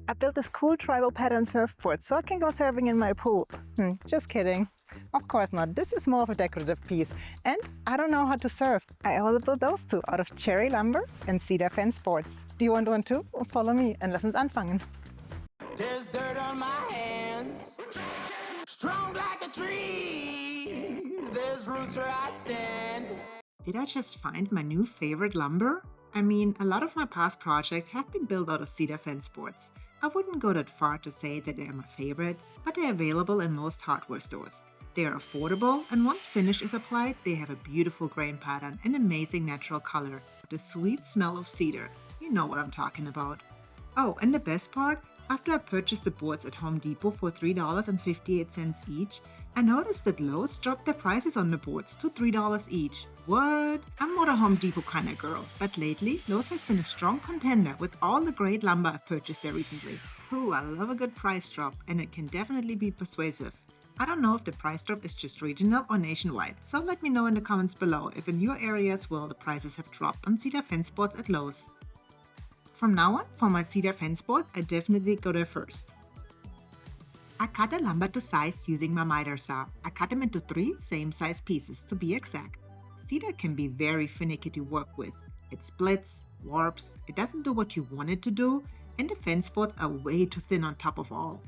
I built this cool tribal pattern surfboard so I can go surfing in my pool. Just kidding. Of course not. This is more of a decorative piece. And I don't know how to surf. I also built those two out of cherry lumber and cedar fence boards. Do you want one too? Follow me and lass uns anfangen. There's dirt on my hands, strong like a tree. There's roots where I stand. Did I just find my new favorite lumber? I mean, a lot of my past projects have been built out of cedar fence boards. I wouldn't go that far to say that they are my favorites, but they're available in most hardware stores. They are affordable, and once finish is applied, they have a beautiful grain pattern and amazing natural color with a sweet smell of cedar. You know what I'm talking about. Oh, and the best part? After I purchased the boards at Home Depot for $3.58 each, I noticed that Lowe's dropped their prices on the boards to $3 each. What? I'm not a Home Depot kind of girl, but lately Lowe's has been a strong contender with all the great lumber I've purchased there recently. Ooh, I love a good price drop, and it can definitely be persuasive. I don't know if the price drop is just regional or nationwide, so let me know in the comments below if in your area as well the prices have dropped on cedar fence boards at Lowe's. From now on, for my cedar fence boards, I definitely go there first. I cut the lumber to size using my miter saw. I cut them into 3 same size pieces to be exact. Cedar can be very finicky to work with. It splits, warps, it doesn't do what you want it to do, and the fence boards are way too thin on top of all.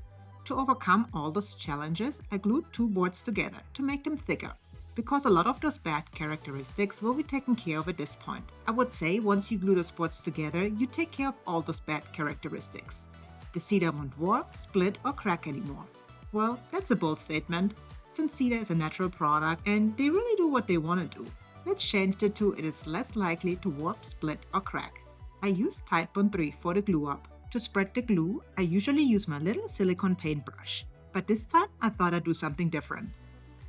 To overcome all those challenges, I glued 2 boards together to make them thicker, because a lot of those bad characteristics will be taken care of at this point. I would say once you glue those boards together, you take care of all those bad characteristics. The cedar won't warp, split, or crack anymore. Well, that's a bold statement, since cedar is a natural product and they really do what they want to do. Let's change it to it is less likely to warp, split, or crack. I use Titebond 3 for the glue up. To spread the glue, I usually use my little silicone paintbrush, but this time I thought I'd do something different.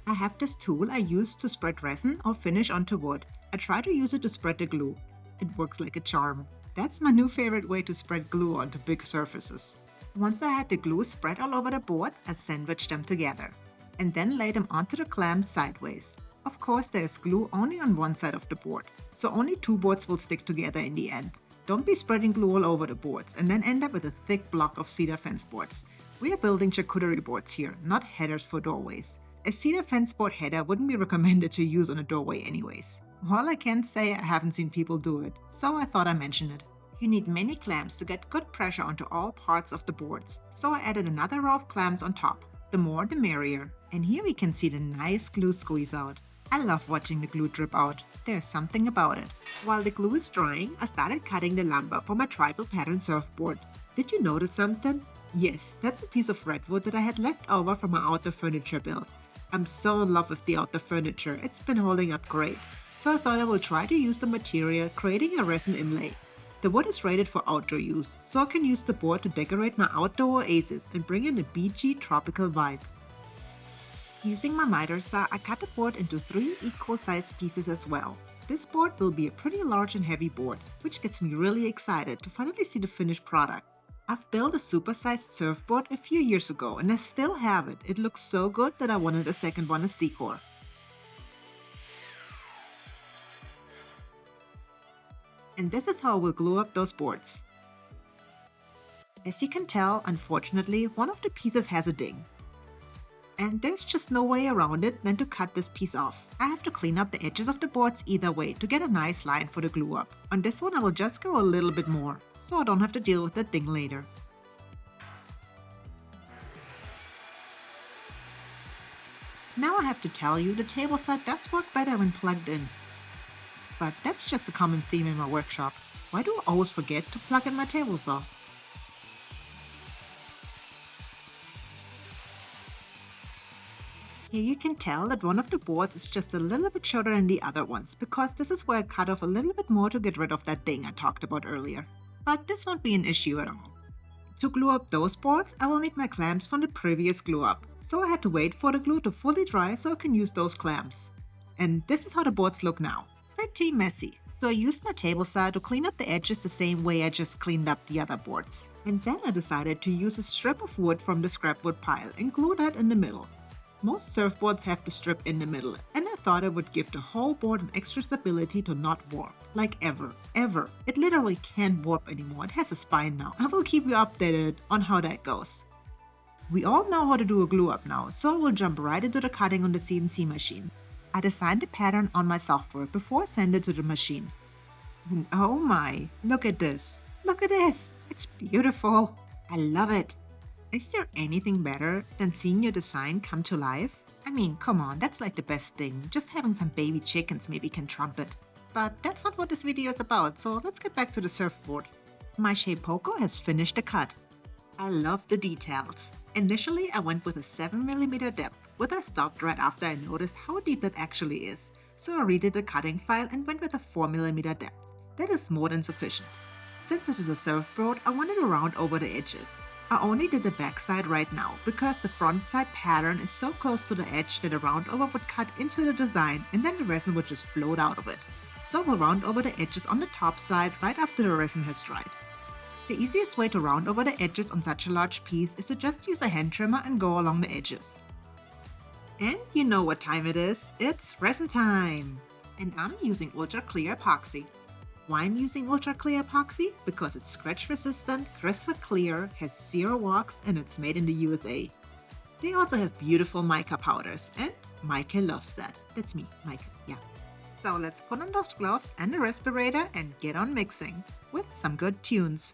I have this tool I use to spread resin or finish onto wood. I try to use it to spread the glue. It works like a charm. That's my new favorite way to spread glue onto big surfaces. Once I had the glue spread all over the boards, I sandwiched them together and then laid them onto the clamps sideways. Of course, there is glue only on one side of the board, so only 2 boards will stick together in the end. Don't be spreading glue all over the boards and then end up with a thick block of cedar fence boards. We are building charcuterie boards here, not headers for doorways. A cedar fence board header wouldn't be recommended to use on a doorway anyways. Well, I can't say I haven't seen people do it, so I thought I'd mention it. You need many clamps to get good pressure onto all parts of the boards, so I added another row of clamps on top. The more the merrier. And here we can see the nice glue squeeze out. I love watching the glue drip out. There's something about it. While the glue is drying, I started cutting the lumber for my tribal pattern surfboard. Did you notice something? Yes, that's a piece of redwood that I had left over from my outdoor furniture build. I'm so in love with the outdoor furniture, it's been holding up great. So I thought I will try to use the material, creating a resin inlay. The wood is rated for outdoor use, so I can use the board to decorate my outdoor oasis and bring in a beachy, tropical vibe. Using my miter saw, I cut the board into 3 equal-sized pieces as well. This board will be a pretty large and heavy board, which gets me really excited to finally see the finished product. I've built a supersized surfboard a few years ago and I still have it. It looks so good that I wanted a second one as decor. And this is how I will glue up those boards. As you can tell, unfortunately, one of the pieces has a ding. And there's just no way around it than to cut this piece off. I have to clean up the edges of the boards either way to get a nice line for the glue up. On this one I will just go a little bit more, so I don't have to deal with that ding later. Now I have to tell you, the table saw does work better when plugged in. But that's just a common theme in my workshop. Why do I always forget to plug in my table saw? Here you can tell that one of the boards is just a little bit shorter than the other ones, because this is where I cut off a little bit more to get rid of that ding I talked about earlier. But this won't be an issue at all. To glue up those boards, I will need my clamps from the previous glue up, so I had to wait for the glue to fully dry so I can use those clamps. And this is how the boards look now. Pretty messy. So I used my table saw to clean up the edges the same way I just cleaned up the other boards. And then I decided to use a strip of wood from the scrap wood pile and glue that in the middle. Most surfboards have the strip in the middle, and I thought it would give the whole board an extra stability to not warp. Like ever. It literally can't warp anymore. It has a spine now. I will keep you updated on how that goes. We all know how to do a glue up now, so we'll jump right into the cutting on the CNC machine. I designed the pattern on my software before I send it to the machine. And oh my, look at this. Look at this. It's beautiful. I love it. Is there anything better than seeing your design come to life? I mean, come on, that's like the best thing. Just having some baby chickens maybe can trump it. But that's not what this video is about, so let's get back to the surfboard. My Shape Poco has finished the cut. I love the details. Initially, I went with a 7mm depth, but I stopped right after I noticed how deep that actually is. So I redid the cutting file and went with a 4mm depth. That is more than sufficient. Since it is a surfboard, I wanted to round over the edges. I only did the back side right now because the front side pattern is so close to the edge that a round over would cut into the design and then the resin would just float out of it. So we'll round over the edges on the top side right after the resin has dried. The easiest way to round over the edges on such a large piece is to just use a hand trimmer and go along the edges. And you know what time it is, it's resin time! And I'm using Ultra Clear Epoxy. Why I'm using Ultra Clear Epoxy? Because it's scratch resistant, crystal clear, has 0 wax, and it's made in the USA. They also have beautiful mica powders, and Meike loves that. That's me, Meike, yeah. So let's put on those gloves and the respirator and get on mixing with some good tunes.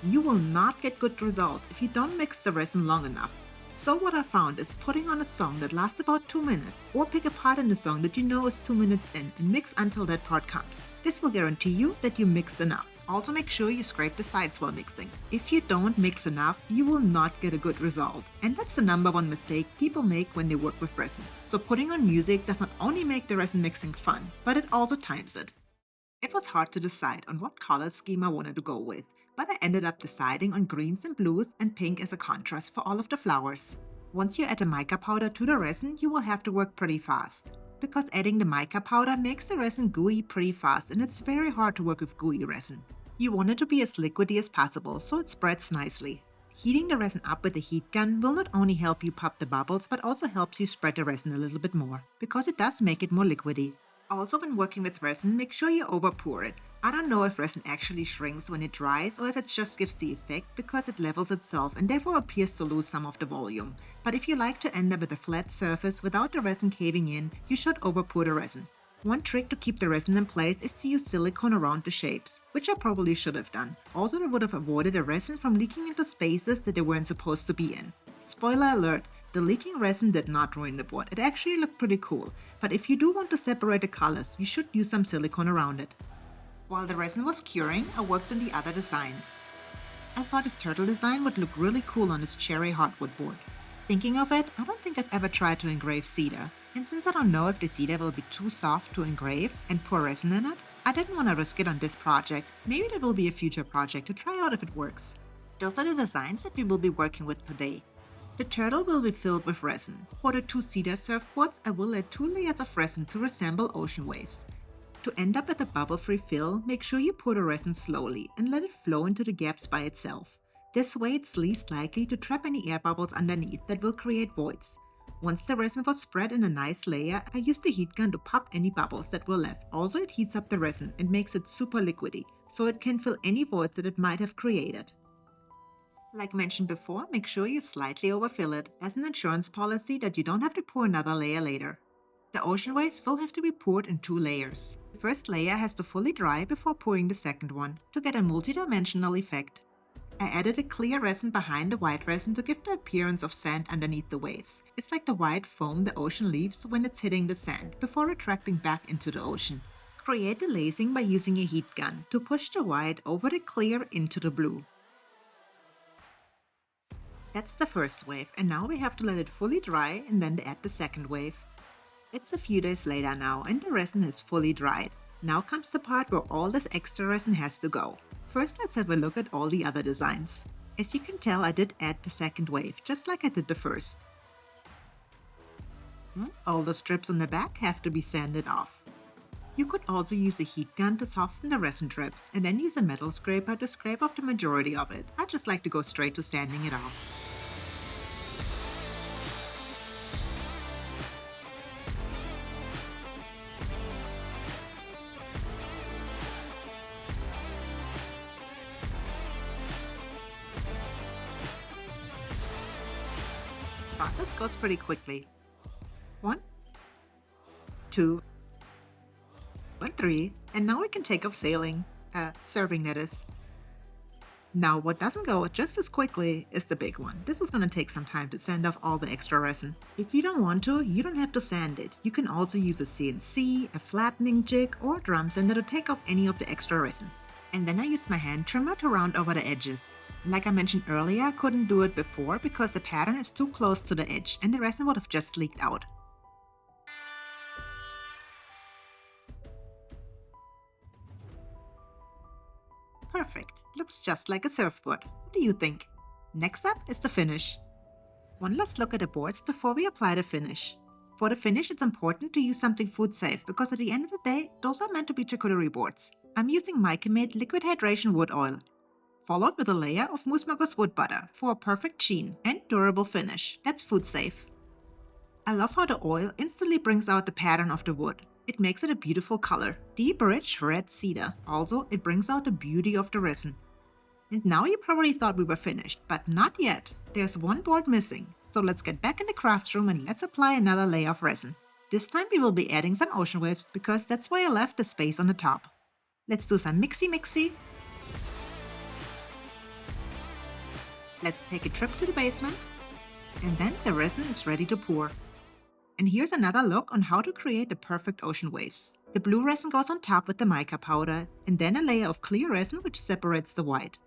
You will not get good results if you don't mix the resin long enough. So what I found is putting on a song that lasts about 2 minutes, or pick a part in the song that you know is 2 minutes in and mix until that part comes. This will guarantee you that you mixed enough. Also make sure you scrape the sides while mixing. If you don't mix enough, you will not get a good result. And that's the #1 mistake people make when they work with resin. So putting on music does not only make the resin mixing fun, but it also times it. It was hard to decide on what color scheme I wanted to go with, but I ended up deciding on greens and blues and pink as a contrast for all of the flowers. Once you add the mica powder to the resin, you will have to work pretty fast. Because adding the mica powder makes the resin gooey pretty fast and it's very hard to work with gooey resin. You want it to be as liquidy as possible so it spreads nicely. Heating the resin up with a heat gun will not only help you pop the bubbles but also helps you spread the resin a little bit more, because it does make it more liquidy. Also, when working with resin, make sure you over pour it. I don't know if resin actually shrinks when it dries or if it just gives the effect because it levels itself and therefore appears to lose some of the volume. But if you like to end up with a flat surface without the resin caving in, you should over pour the resin. One trick to keep the resin in place is to use silicone around the shapes, which I probably should have done. Also, that would have avoided the resin from leaking into spaces that they weren't supposed to be in. Spoiler alert, the leaking resin did not ruin the board. It actually looked pretty cool. But if you do want to separate the colors, you should use some silicone around it. While the resin was curing, I worked on the other designs. I thought this turtle design would look really cool on this cherry hardwood board. Thinking of it, I don't think I've ever tried to engrave cedar. And since I don't know if the cedar will be too soft to engrave and pour resin in it, I didn't want to risk it on this project. Maybe there will be a future project to try out if it works. Those are the designs that we will be working with today. The turtle will be filled with resin. For the 2 cedar surfboards, I will add 2 layers of resin to resemble ocean waves. To end up with a bubble-free fill, make sure you pour the resin slowly and let it flow into the gaps by itself. This way it's least likely to trap any air bubbles underneath that will create voids. Once the resin was spread in a nice layer, I used the heat gun to pop any bubbles that were left. Also, it heats up the resin and makes it super liquidy, so it can fill any voids that it might have created. Like mentioned before, make sure you slightly overfill it as an insurance policy that you don't have to pour another layer later. The ocean waves will have to be poured in 2 layers. The first layer has to fully dry before pouring the second one to get a multi-dimensional effect. I added a clear resin behind the white resin to give the appearance of sand underneath the waves. It's like the white foam the ocean leaves when it's hitting the sand before retracting back into the ocean. Create the lacing by using a heat gun to push the white over the clear into the blue. That's the first wave, and now we have to let it fully dry and then add the second wave. It's a few days later now and the resin is fully dried. Now comes the part where all this extra resin has to go. First, let's have a look at all the other designs. As you can tell, I did add the second wave, just like I did the first. All the strips on the back have to be sanded off. You could also use a heat gun to soften the resin drips and then use a metal scraper to scrape off the majority of it. I just like to go straight to sanding it off. Process goes pretty quickly. 1, 2, and 3, and now we can take off serving that is. Now what doesn't go just as quickly is the big one. This is going to take some time to sand off all the extra resin. If you don't want to, you don't have to sand it. You can also use a CNC, a flattening jig, or a drum sander to take off any of the extra resin. And then I used my hand trimmer to round over the edges. Like I mentioned earlier, I couldn't do it before because the pattern is too close to the edge and the resin would have just leaked out. Perfect. Looks just like a surfboard. What do you think? Next up is the finish. One last look at the boards before we apply the finish. For the finish, it's important to use something food safe because at the end of the day, those are meant to be charcuterie boards. I'm using MeikeMade liquid hydration wood oil, followed with a layer of Moose wood butter for a perfect sheen and durable finish. That's food safe. I love how the oil instantly brings out the pattern of the wood. It makes it a beautiful color, deep rich red cedar. Also, it brings out the beauty of the resin. And now you probably thought we were finished, but not yet. There's one board missing, so let's get back in the craft room and let's apply another layer of resin. This time we will be adding some ocean waves because that's why I left the space on the top. Let's do some mixy. Let's take a trip to the basement, and then the resin is ready to pour. And here's another look on how to create the perfect ocean waves. The blue resin goes on top with the mica powder, and then a layer of clear resin which separates the white.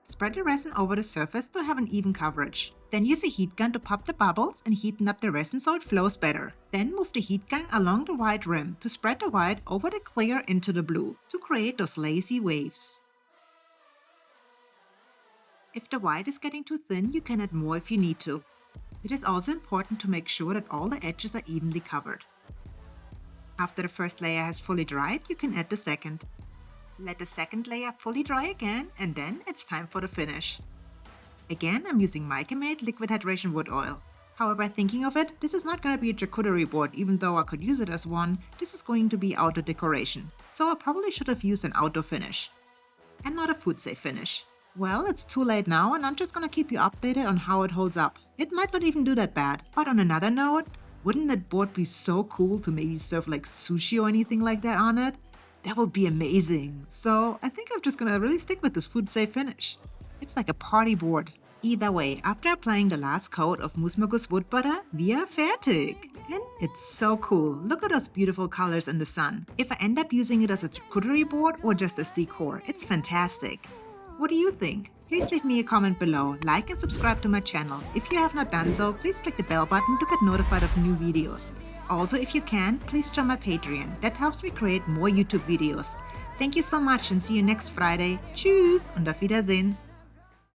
Spread the resin over the surface to have an even coverage. Then use a heat gun to pop the bubbles and heaten up the resin so it flows better. Then move the heat gun along the white rim to spread the white over the clear into the blue to create those lazy waves. If the white is getting too thin, you can add more if you need to. It is also important to make sure that all the edges are evenly covered. After the first layer has fully dried, you can add the second. Let the second layer fully dry again, and then it's time for the finish. Again, I'm using MeikeMade liquid hydration wood oil. However, thinking of it, this is not going to be a charcuterie board, even though I could use it as one. This is going to be outdoor decoration, so I probably should have used an outdoor finish and not a food safe finish. Well, it's too late now, and I'm just gonna keep you updated on how it holds up. It might not even do that bad. But on another note, wouldn't that board be so cool to maybe serve like sushi or anything like that on it? That would be amazing. So I think I'm just gonna really stick with this food safe finish. It's like a party board. Either way, after applying the last coat of Moose wood butter, we are fertig. And it's so cool. Look at those beautiful colors in the sun. If I end up using it as a charcuterie board or just as decor, it's fantastic. What do you think? Please leave me a comment below, like and subscribe to my channel. If you have not done so, please click the bell button to get notified of new videos. Also, if you can, please join my Patreon. That helps me create more YouTube videos. Thank you so much and see you next Friday. Tschüss und auf Wiedersehen.